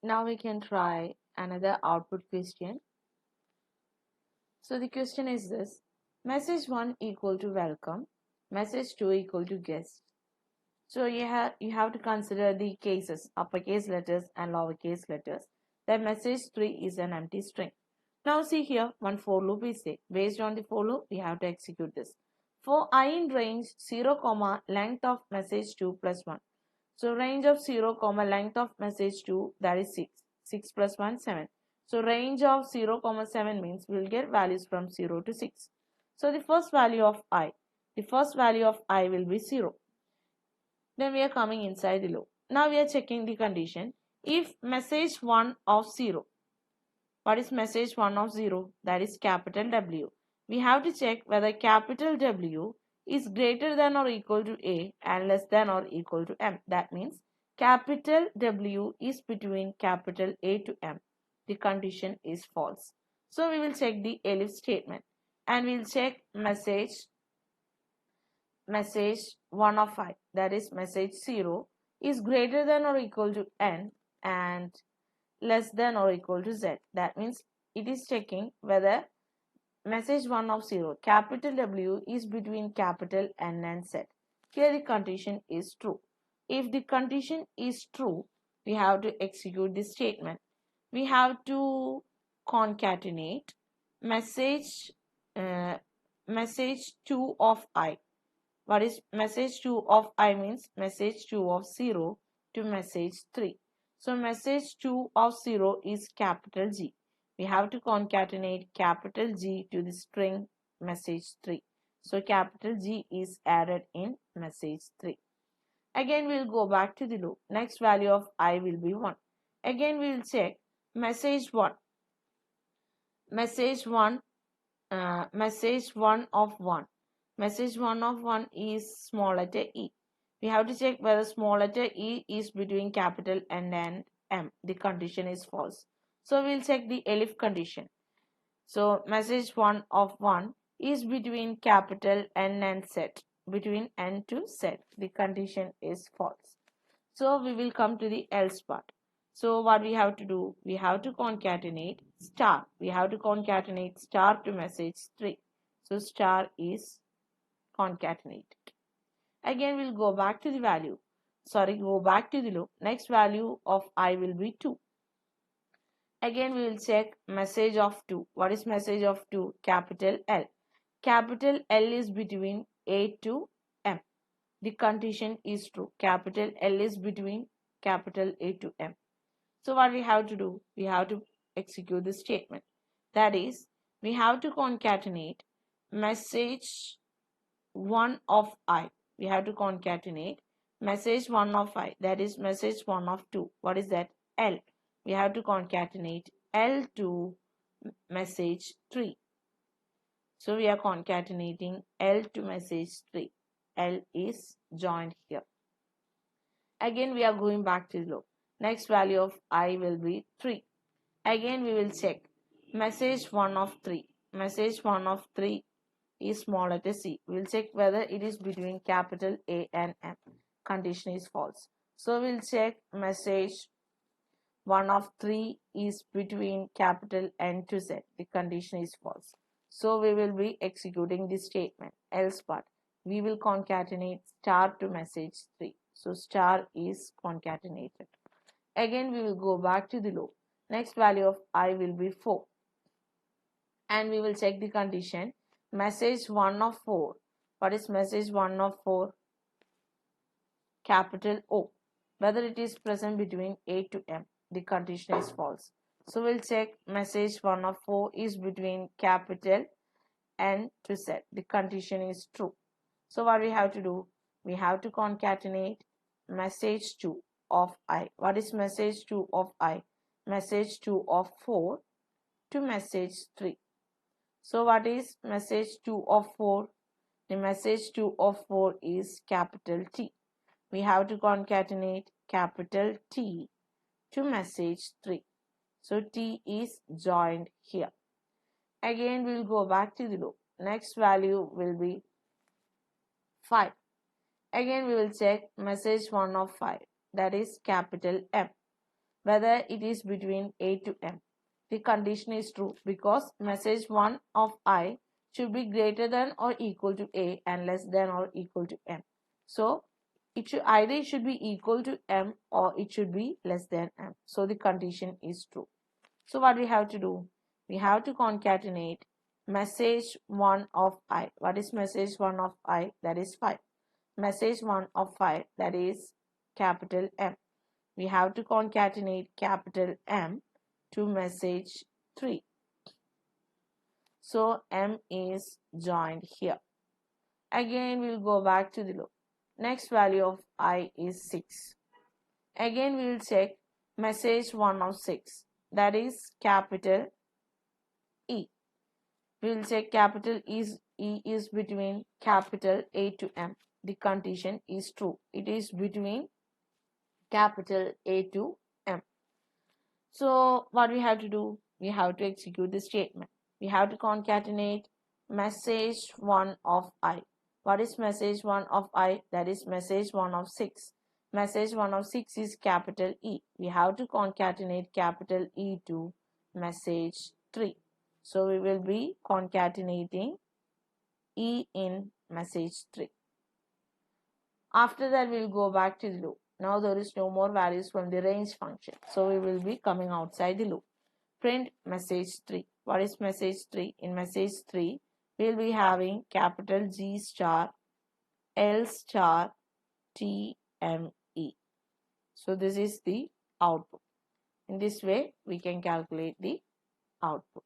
Now we can try another output question. So the question is this: message 1 equal to welcome, message 2 equal to guest. So you have to consider the cases, uppercase letters and lowercase letters. The message 3 is an empty string. Now see here, one for loop is there. Based on the for loop, we have to execute this. For I in range 0, length of message 2 plus 1. So range of 0, length of message 2, that is 6. 6 plus 1, 7. So range of 0, 7 means we will get values from 0 to 6. So the first value of I will be 0. Then we are coming inside the loop. Now we are checking the condition. If message 1 of 0, what is message 1 of 0? That is capital W. We have to check whether capital W is greater than or equal to A and less than or equal to M. That means capital W is between capital A to M. The condition is false. So we will check the elif statement and we will check message 1 of I, that is message 0, is greater than or equal to N and less than or equal to Z. That means it is checking whether message 1 of 0, capital W, is between capital N and Z. Here the condition is true. If the condition is true, we have to execute this statement. We have to concatenate message 2 of I. What is message 2 of I means message 2 of 0 to message 3. So message 2 of 0 is capital G. We have to concatenate capital G to the string message 3. So capital G is added in message 3. Again we will go back to the loop. Next value of I will be 1. Again we will check message 1. Message 1 of 1. Message 1 of 1 is small letter e. We have to check whether small letter e is between capital N and M. The condition is false. So we'll check the elif condition. So message 1 of 1 is between capital N and Z. Between N to Z. The condition is false. So we will come to the else part. So what we have to do? We have to concatenate star. We have to concatenate star to message 3. So star is concatenated. Again we'll go back to the value. Go back to the loop. Next value of I will be 2. Again we will check message of 2. What is message of 2? Capital L. Capital L is between A to M. The condition is true. Capital L is between capital A to M. So what we have to do? We have to execute the statement. That is, we have to concatenate message 1 of I. We have to concatenate message 1 of I. That is message 1 of 2. What is that? L. We have to concatenate L to message 3. So we are concatenating L to message 3. L is joined here. Again we are going back to the loop. Next value of I will be 3. Again we will check message 1 of 3. Message 1 of 3 is small letter c. We will check whether it is between capital A and M. Condition is false. So we will check message 1 of 3 is between capital N to Z. The condition is false. So we will be executing this statement. Else part. We will concatenate star to message 3. So star is concatenated. Again we will go back to the loop. Next value of I will be 4. And we will check the condition. Message 1 of 4. What is message 1 of 4? Capital O. Whether it is present between A to M. The condition is false. So we'll check message 1 of 4 is between capital N to Z. The condition is true. So what we have to do? We have to concatenate message 2 of I. What is message 2 of I? Message 2 of 4 to message 3. So what is message 2 of 4? The message 2 of 4 is capital T. We have to concatenate capital T to message 3. So T is joined here. Again we will go back to the loop. Next value will be 5. Again we will check message 1 of 5. That is capital M. whether it is between A to M. The condition is true because message 1 of I should be greater than or equal to A and less than or equal to M. So either it should be equal to M or it should be less than M. So the condition is true. So what we have to do? We have to concatenate message 1 of I. What is message 1 of I? That is 5. Message 1 of 5, that is capital M. We have to concatenate capital M to message 3. So M is joined here. Again, we'll go back to the loop. Next value of I is 6. Again, we'll check message 1 of 6. That is capital E. We'll check capital E is between capital A to M. The condition is true. It is between capital A to M. So what we have to do? We have to execute the statement. We have to concatenate message 1 of I. What is message 1 of I? That is message 1 of 6. Message 1 of 6 is capital E. We have to concatenate capital E to message 3. So we will be concatenating E in message 3. After that, we will go back to the loop. Now there is no more values from the range function. So we will be coming outside the loop. Print message 3. What is message 3? In message 3, we will be having capital G star L star T M E. So this is the output. In this way, we can calculate the output.